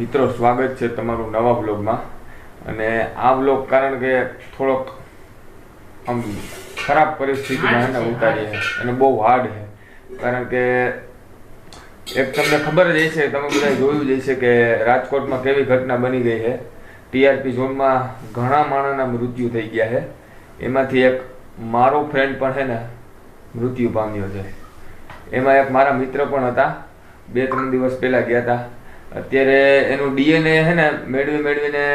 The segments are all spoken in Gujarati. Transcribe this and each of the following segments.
મિત્રો સ્વાગત છે તમારું નવા બ્લોગમાં અને આ બ્લોગ કારણ કે થોડોક આમ ખરાબ પરિસ્થિતિમાં એને ઉતારીએ અને બહુ હાર્ડ છે કારણ કે એક તમને ખબર જ હશે, તમે બધા જોયું જ હશે કે રાજકોટમાં કેવી ઘટના બની ગઈ છે. ટીઆરપી ઝોનમાં ઘણા માણસના મૃત્યુ થઈ ગયા છે. એમાંથી એક મારો ફ્રેન્ડ પણ છે ને મૃત્યુ પામ્યો છે. એમાં એક મારા મિત્ર પણ હતા, 2-3 દિવસ પહેલા ગયા હતા. અત્યારે એનું ડીએનએ છે ને મેળવીને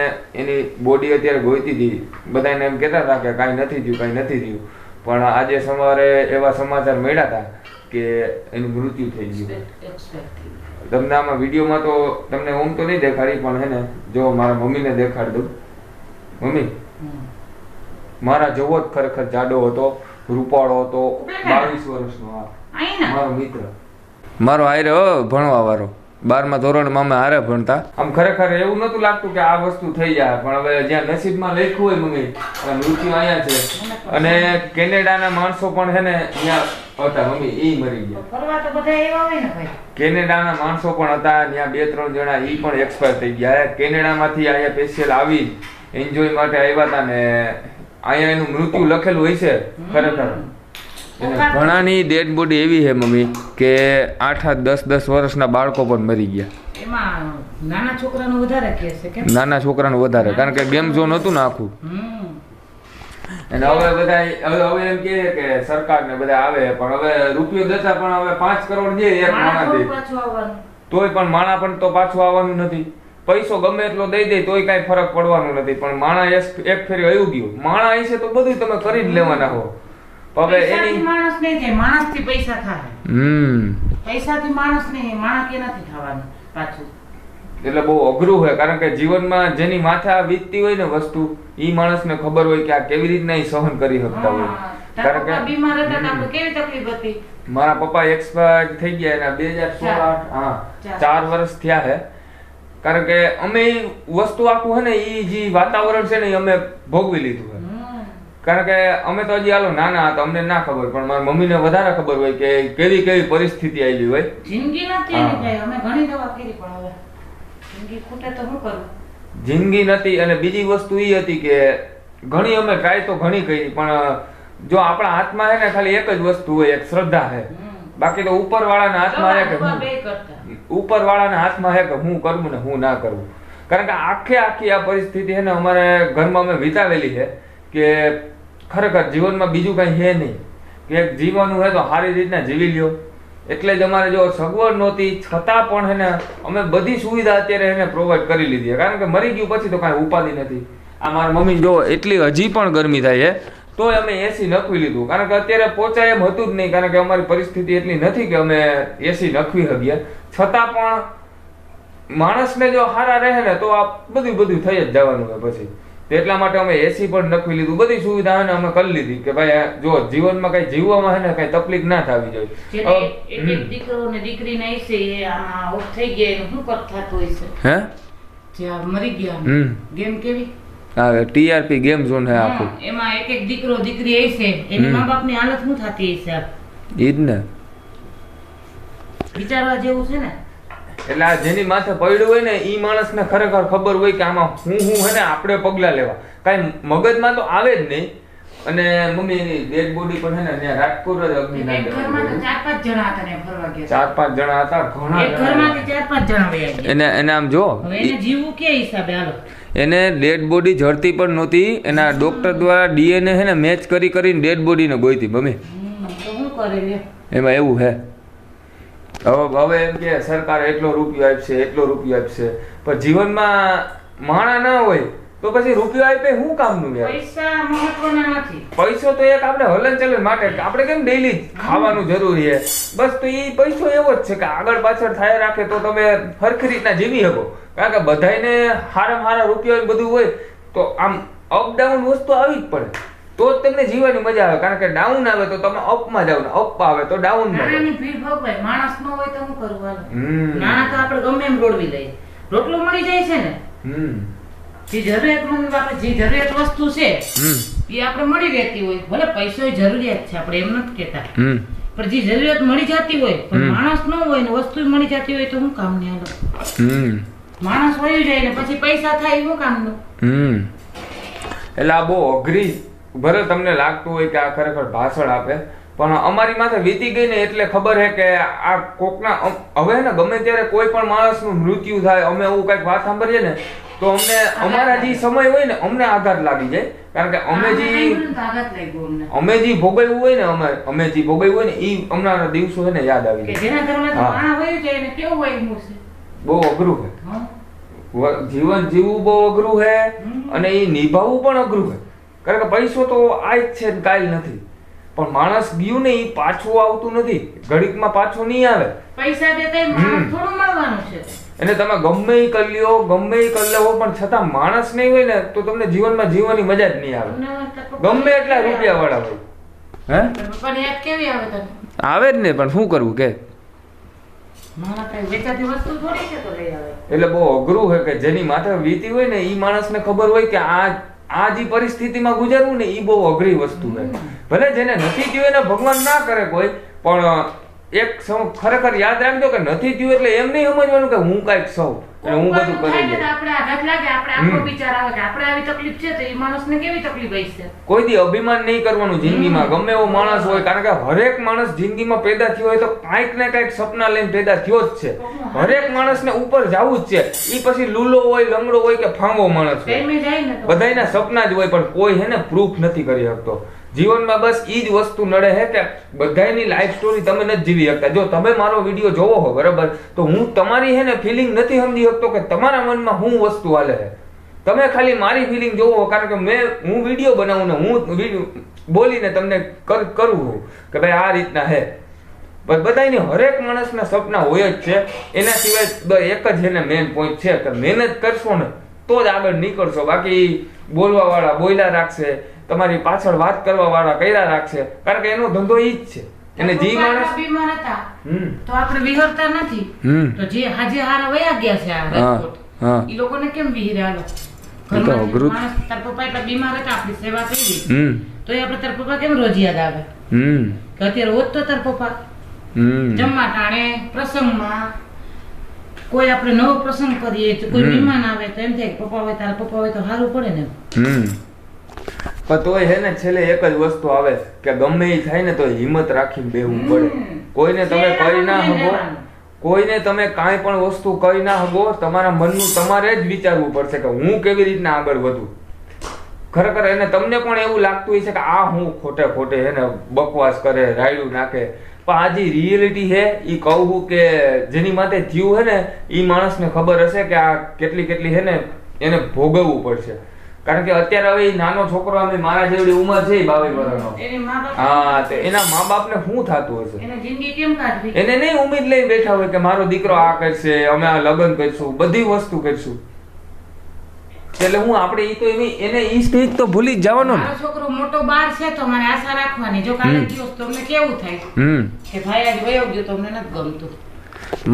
એની બોડી અત્યારે ગોઈતી હતી. બધાને એમ કહેતા હતા કે કાંઈ નથી થયું, પણ આજે સવારે એવા સમાચાર મળ્યા હતા કે એનું મૃત્યુ થઈ ગયું. તમને આમાં વિડીયોમાં તો તમને ઓમ તો નહીં દેખાડી, પણ છે ને જો મારા મમ્મીને દેખાડી દઉં. મમ્મી, મારા જેવો જ ખરેખર જાડો હતો, રૂપાળો હતો, 22 વર્ષનો. મારો મિત્ર, મારો હારે ભણવા વાળો, 12મા ધોરણમાં અમે હારે ભણતા. આમ ખરેખર એવું નતું લાગતું કે આ વસ્તુ થઈ જાય, પણ હવે જ્યાં નસીબમાં લખ્યું હોય મમ્મી, મૃત્યુ અહીંયા છે. અને કેનેડાના માણસો પણ છે ને ત્યાં હતા મમ્મી, એ મરી ગયા. કેનેડાના માણસો પણ હતા ત્યાં, 2-3 જણા એ પણ એક્સપાયર થઈ ગયા. કેનેડામાંથી અહીંયા સ્પેશિયલ આવી એન્જોય માટે આવ્યા હતા ને અહીંયા એનું મૃત્યુ લખેલું હોય છે. ખરેખર ઘણાની ડેડ બોડી એવી છે મમ્મી કે 8-10 વર્ષના બાળકો પણ મરી ગયા. એમાં નાના છોકરાનું વધારે કેસ છે. નાના છોકરાનું વધારે, કારણ કે ગેમ ઝોન હતું ને આખું. અને હવે બધા હવે એમ કહે કે સરકાર ને બધા આવે, પણ હવે રૂપિયો દેતા પણ હવે 5 કરોડ દે એક માણા દે, તોય પણ માણા પણ તો પાછું આવવાનું નથી. પૈસો ગમે એટલો દઈ દે તોય કઈ ફરક પડવાનું નથી. પણ માણા એક ફેરી આવ્યું ગયું, માણા આવી છે તો બધું તમે કરી જ લેવાના હો. હવે એની માણસ નહીં થાય, માણસથી પૈસા થાય. પૈસાથી માણસ નહીં, માણસ કેનાથી થવાનું પાછું. એટલે બહુ અઘરું હોય, કારણ કે જીવનમાં જેની માથા વીતતી હોય ને વસ્તુ, ઈ માણસને ખબર હોય કે આ કેવી રીતના સહન કરી શકતા હોય. કારણ કે બીમાર હતા તો આપણે કેવી તકલીફ હતી. મારા પપ્પા એક્સપાયર થઈ ગયા એના 2016 4 વર્ષ થયા છે. કારણ કે અમે વસ્તુ આખું છે ને ઈ જે વાતાવરણ છે ને એ અમે ભોગવી લીધું છે. કારણ કે અમે તો હજી હાલો નાના હતા, અમને ના ખબર, પણ મારી મમ્મીને વધારે ખબર હોય કે કેવી પરિસ્થિતિ આવી હોય. જિંદગી નથી એની કઈ, અમે ઘણી દવા કરી પણ હવે જિંદગી ખૂટે તો શું કરું. જિંદગી નથી. અને બીજી વસ્તુ એ હતી કે ઘણી અમે ટ્રાય તો ઘણી કરી, પણ જો આપણા હાથમાં છે ને ખાલી એક જ વસ્તુ હોય, એક શ્રદ્ધા છે. બાકી તો ઉપરવાળાના હાથમાં છે કે ઉપરવાળાના હાથમાં છે કે હું કરવું ને હું ના કરવું. કારણ કે આખી આ પરિસ્થિતિ છે ને અમારે ઘરમાં અમે વિતાવેલી છે કે ખરેખર જીવનમાં બીજું કઈ છે નહીં, કે એક જીવવાનું છે તો સારી રીતના જીવી લ્યો. એટલે જ અમારે જો સગવડ નહોતી છતાં પણ છે ને અમે બધી સુવિધા અત્યારે એને પ્રોવાઈડ કરી લીધી. કારણ કે મરી ગયું પછી તો કાંઈ ઉપાધિ નથી. આ મારા મમ્મી જો એટલી હજી પણ ગરમી થાય છે તોય અમે એસી નખવી લીધું. કારણ કે અત્યારે પહોંચાય એમ હતું જ નહીં, કારણ કે અમારી પરિસ્થિતિ એટલી નથી કે અમે એસી નખવી શકીએ. છતાં પણ માણસને જો સારા રહે ને તો આ બધું થઈ જ જવાનું હોય પછી. એટલા માટે અમે એસી પણ નખવી લીધું, બધી સુવિધા અમે કરી લીધી કે ભાઈ જો જીવનમાં કઈ જીવવામાં છે ને કઈ તકલીફ ના થવી જોઈએ. એક દીકરો ને દીકરી ને છે આમાં ઓફ થઈ ગયા એનું શું થતું હોય છે? હે જે મરી ગયા ગેમ કેવી? હા, ટીઆરપી ગેમ ઝોન છે આખું. એમાં એક દીકરો દીકરી આવી છે, એની મા બાપ ની હાલત શું થતી હશે? ઈ જ ને વિચારવા જેવું છે ને. એટલે આ જેની માથે પડ્યું હોય ને ઈ માણસને ખરેખર ખબર હોય કે આમાં હું હે ને આપણે પગલા લેવા. કાંઈ મગજમાં તો આવે જ નહીં. અને મમ્મી એની ડેડ બોડી પણ છે ને ત્યાં રાજકોટ જ અગ્નિના ઘરમાં તો 4-5 જણા હતા ને ફરવા ગયા. 4-5 જણા હતા, ઘણા એક ઘરમાંથી 4-5 જણા વયા ગયા. એને આમ જો એને જીવવું કે હિસાબે હાલો. એને ડેડ બોડી જડતી પણ નહોતી. એના ડોક્ટર દ્વારા ડીએનએ છે ને મેચ કરીને ડેડ બોડીને ગોઈતી મમ્મી. તો શું કરે લે? એમાં એવું હે. હવે એમ કે સરકાર એટલો રૂપિયો આપશે, પણ જીવનમાં માણા ના હોય તો પછી રૂપિયો આપે શું કામનું? પૈસા મહત્વના નથી. પૈસો તો એક આપણે હલનચલન માટે, આપણે કેમ ડેઈલી ખાવાનું જરૂરી છે બસ, તો એ પૈસો એવો જ છે કે આગળ પાછળ થાય રાખે તો તમે સરખી રીતના જીવી શકો. કારણ કે બધાને હારા રૂપિયો બધું હોય તો આમ અપડાઉન વસ્તુ આવી જ પડે તો જ તમને જીવવાની મજા આવે. કારણ કે ડાઉન આવે તો તમે અપમાં જાવ ને અપ આવે તો ડાઉન માં. નાનાની ભીડ ભોગવાય, માણસ ન હોય તો શું કરવાનું? નાના તો આપણે ગમે એમ રોડવી લઈએ, રોટલો મળી જાય છે ને. જે જરૂરિયાતમંદ આપણે જે જરૂરિયાત વસ્તુ છે એ આપણે મળી રહેતી હોય, ભલે પૈસો જરૂરિયાત છે આપણે એમ નથી કહેતા, પણ જે જરૂરિયાત મળી જતી હોય પણ માણસ ન હોય ને વસ્તુ મળી જતી હોય તો શું કામ ની હાલો. માણસ વયું જાય ને પછી પૈસા થાય શું કામનું? એટલે આ બહુ અઘરી, ભલે તમને લાગતું હોય કે આ ખરેખર ભાષણ આપે, પણ અમારી માથે વીતી ગઈ ને એટલે ખબર છે કે આ કોકના હવે ને ગમે ત્યારે કોઈ પણ માણસનું મૃત્યુ થાય, અમે એવું કઈક વાત સાંભળીએ ને તો અમને અમારા જે સમય હોય ને અમને આઘાત લાગી જાય, કારણ કે અમે જે ભોગવ્યું હોય ને અમે જે ભોગવ્યું હોય ને એ હમણાં દિવસો છે ને યાદ આવી જાય. બહુ અઘરું છે જીવન જીવવું, બહુ અઘરું છે અને એ નિભાવવું પણ અઘરું છે, કારણ કે પૈસો તો આ જ છે કાઈ નથી, પણ માણસ ગયું ને એ પાછું આવતું નથી, ઘડીકમાં પાછું નહીં આવે. પૈસા દેતા માણસ થોડું મળવાનું છે, અને તમે ગમે એ કરી લ્યો, ગમે એ કરી લેવો, પણ છતાં માણસ નહીં હોય ને તો તમને જીવનમાં જીવવાની મજા જ નહીં આવે, ગમે એટલા રૂપિયા વાળા હોય. હે પણ યાદ કેવી આવે તને? આવે જ ને, પણ શું કરવું કે એટલે બહુ અઘરું છે કે જેની માથે વીતી હોય ને એ માણસને ખબર હોય કે આ જે પરિસ્થિતિમાં ગુજારવું ને એ બહુ અઘરી વસ્તુ છે. ભલે જેને નથી થયું એને ભગવાન ના કરે કોઈ, પણ એક ખરેખર યાદ રાખજો કે નથી થયું એટલે એમ નહીં સમજવાનું કે હું કાંઈક સૌ હું બધું કરી લઉં. આપણે આઘાત લાગે, આપણે આખો વિચાર આવે કે આપણે આવી તકલીફ છે તો એ માણસને કેવી તકલીફ હશે. કોઈ દી અભિમાન નહીં કરવાનું જિંદગીમાં, ગમે એવો માણસ હોય, કારણ કે હરેક માણસ જિંદગીમાં પેદા થયો હોય તો કાંઈક ને કાંઈક સપના લઈને પેદા થયો જ છે. હરેક માણસને ઉપર જવું જ છે, ઈ પછી લૂલો હોય, લંગડો હોય કે ફાંગો માણસ હોય, બધાયના સપના જ હોય, પણ કોઈ હે ને પ્રૂફ નથી કરી શકતો. જીવનમાં બસ ઈ જ વસ્તુ નડે છે કે બધાની લાઈફ સ્ટોરી તમે નથી જીવી શકતા. જો તમે મારો વિડીયો જોવો હો બરાબર, તો હું તમારી હે ને ફિલિંગ નથી સમજી શકતો કે તમારા મનમાં શું વસ્તુ હાલે છે. તમે ખાલી મારી ફિલિંગ જોવો, કારણ કે હું વિડીયો બનાવું ને હું બોલીને તમને કરું કે ભાઈ આ રીતના હે. બધાની હરેક માણસના સપના હોય જ છે, એના સિવાય એક જ એને મેઇન પોઈન્ટ છે કે મહેનત કરશો ને તો જ આગળ નીકળશો. બાકી બોલવા વાળા બોલ્યા રાખશે, તમારી પાછળ વાત કરવા વાળા કર્યા રાખશે, કારણ કે એનો ધંધો ઈ જ છે. એને જે માણસ બીમાર હતા તો આપણે વિહરતા નથી, તો જે હાજે હારા વયા ગયા છે આ રાજકોટ, ઈ લોકોને કેમ વિહરાલો? ઘરમાં માણસ તાર પપ્પા એટલા બીમાર હતા, આપણી સેવા કરી તો એ આપણે તાર પપ્પા કેમ રોજ યાદ આવે કે અત્યારે હોત તો તાર પપ્પા જમવા ટાણે પ્રસંગમાં કોઈ આપણે નવો પ્રસંગ કરીએ, કોઈ મહેમાન આવે તો એમ થાય કે પપ્પા હોય, તારા પપ્પા હોય તો સારું પડે ને. પણ તોય હે ને છેલ્લે એક જ વસ્તુ આવે કે ગમે એ થાય ને તો હિંમત રાખીને બેહવું પડે. કોઈને તમે કરી ના હગો, કોઈને તમે કાંઈ પણ વસ્તુ કરી ના હગો, તમારા મનનું તમારે જ વિચારવું પડશે કે હું કેવી રીતના આગળ વધું. ખરેખર એને તમને પણ એવું લાગતું હોય છે કે આ હું ખોટે એને બકવાસ કરે, રાયડું નાખે, પણ આ જે રિયાલિટી છે એ કહું કે જેની માટે થયું હે ને એ માણસને ખબર હશે કે આ કેટલી હે ને એને ભોગવવું પડશે. કારણ કે અત્યારે હવે નાનો છોકરો, અમે મારા જેવડી ઉંમર છે 22 વર્ષનો, હા, તો એના મા બાપ ને શું થતું હશે? એને નહીં ઉમ્મીદ લઈ બેઠા હોય કે મારો દીકરો આ કરશે, અમે આ લગ્ન કરશું, બધી વસ્તુ કરશું. એટલે હું આપણે ઈ તો એને ઈ સ્ટેજ તો ભૂલી જ જવાનો. મારો છોકરો મોટો બાર છે તો મને આશા રાખવાની, જો કાલે દિવસ તો અમને કેવું થાય કે ભાઈ આજ વયો ગયો તો અમને નથી ગમતું.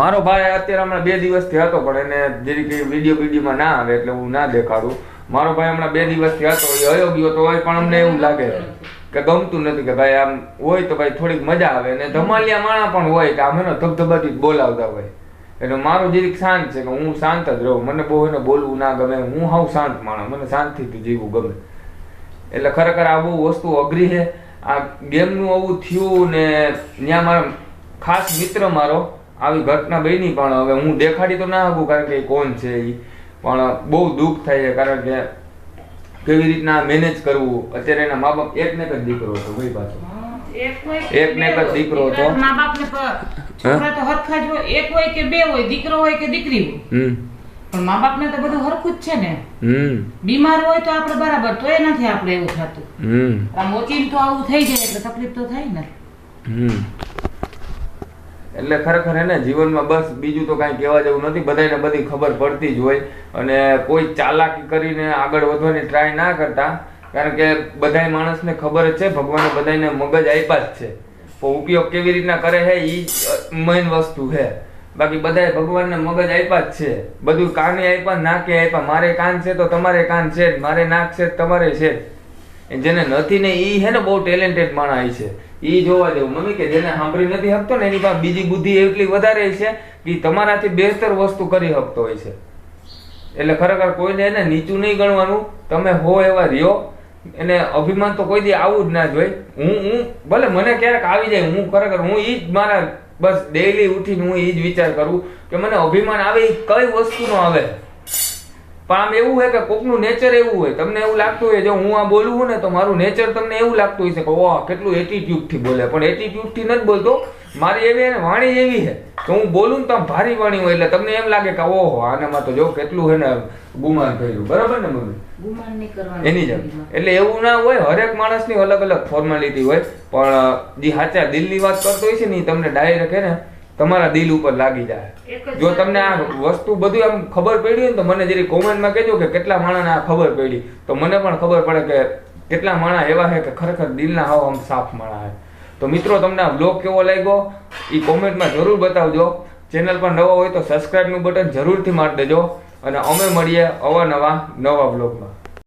મારો ભાઈ અત્યારે હમણાં 2 દિવસથી હતો, પણ એને જરી કે વિડીયોમાં ના આવે એટલે હું ના દેખાડું. મારો ભાઈ હમણાં 2 દિવસથી હતો, એ હયો ગયો તો હોય, પણ અમને એવું લાગે કે ગમતું નથી કે ભાઈ આમ હોય તો ભાઈ થોડીક મજા આવે. અને ધમાલિયા માણા પણ હોય કે આમ એનો ધબધબાટી બોલાવતા હોય, એટલે મારું જીરીક શાંત છે કે હું શાંત જ રહું. મને બહુ એને બોલવું ના ગમે, હું હાવ શાંત માણસ, મને શાંતિથી જીવવું ગમે. એટલે ખરેખર આ બહુ વસ્તુ અઘરી છે. આ ગેમનું આવું થયું ને ત્યાં મારા ખાસ મિત્ર મારો આવી ઘટના બની, પણ હવે હું દેખાડી તો ના શકું કારણ કે કોણ છે એ, પણ બહુ દુઃખ થાય છે. કારણ કે કેવી રીતના મેનેજ કરવું. અત્યારે એના મા બાપ એકને એક જ દીકરો હતો, ભાઈ પાછો એકને એક જ દીકરો હતો. મા બાપને છોકરા તો હરખા જ હોય, એક હોય કે બે હોય, દીકરો હોય કે દીકરી હોય, પણ મા બાપને તો બધું હરખું જ છે ને. બીમાર હોય તો આપણે બરાબર, તો એ નથી આપણે એવું થતું. આમ ઓચીન તો આવું થઈ જાય એટલે તકલીફ તો થાય ને. એટલે ખરેખર એને જીવનમાં બસ બીજું તો કાંઈ કહેવા જેવું નથી. બધાને બધી ખબર પડતી જ હોય, અને કોઈ ચાલાકી કરીને આગળ વધવાની ટ્રાય ના કરતા, કારણ કે બધા માણસને ખબર જ છે ભગવાને બધાને મગજ આપ્યા જ છે, પણ ઉપયોગ કેવી રીતના કરે છે એ મેઇન વસ્તુ છે. બાકી બધાએ ભગવાનને મગજ આપ્યા જ છે, બધું કાને આપ્યા, નાકે આપ્યા. મારે કાન છે તો તમારે કાન છે, મારે નાક છે તમારે છે. જેને નથી ને ઈ હે ને બહુ ટેલેન્ટેડ માણસ છે, ઈ જોવા જેવું. મમ્મી કે જેને સાંભળી નથી શકતો ને એની પાસે બીજી બુદ્ધિ એટલી વધારે છે કે તમારાથી બહેતર વસ્તુ કરી શકતો હોય છે. એટલે ખરેખર કોઈને એને નીચું નહીં ગણવાનું. તમે હો એવા રહ્યો. એને અભિમાન તો કોઈ દી આવું જ ના જોઈએ. હું ભલે મને ક્યારેક આવી જાય, હું ખરેખર હું ઈ જ મારા બસ ડેઈલી ઉઠીને હું ઈ જ વિચાર કરું કે મને અભિમાન આવે એ કઈ વસ્તુનો આવે. પણ આમ એવું હોય કે કોકનું નેચર એવું હોય, તમને એવું લાગતું હોય જો હું આ બોલું છું ને તો મારું નેચર તમને એવું લાગતું હોય છે કે વાહ કેટલું એટીટ્યુડ થી બોલે, પણ એટીટ્યુડ થી નથી બોલતો. મારી એવી વાણી એવી છે કે હું બોલું ને તો આમ ભારી વાણી હોય એટલે તમને એમ લાગે કે ઓહો આનામાં તો જો કેટલું છે ને ગુમાન કર્યું. બરાબર ને મમ્મી? ગુમાન નહીં કરવાનું એની જેમ. એટલે એવું ના હોય, હરેક માણસની અલગ અલગ ફોર્માલિટી હોય, પણ જે સાચા દિલની વાત કરતો હોય છે ને તમને ડાયરેક્ટ હે ને તમારા દિલ ઉપર લાગી જાય. જો તમને આ વસ્તુ બધું આમ ખબર પડી હોય ને તો મને જરી કોમેન્ટમાં કહેજો કે કેટલા માણસને આ ખબર પડી, તો મને પણ ખબર પડે કે કેટલા માણસ એવા છે કે ખરેખર દિલના હાવ આમ સાફ માણસ છે. તો મિત્રો તમને આ બ્લોગ કેવો લાગ્યો એ કોમેન્ટમાં જરૂર બતાવજો. ચેનલ પર નવા હોય તો સબસ્ક્રાઇબનું બટન જરૂરથી મારી દેજો અને અમે મળીએ અવાનવા નવા બ્લોગમાં.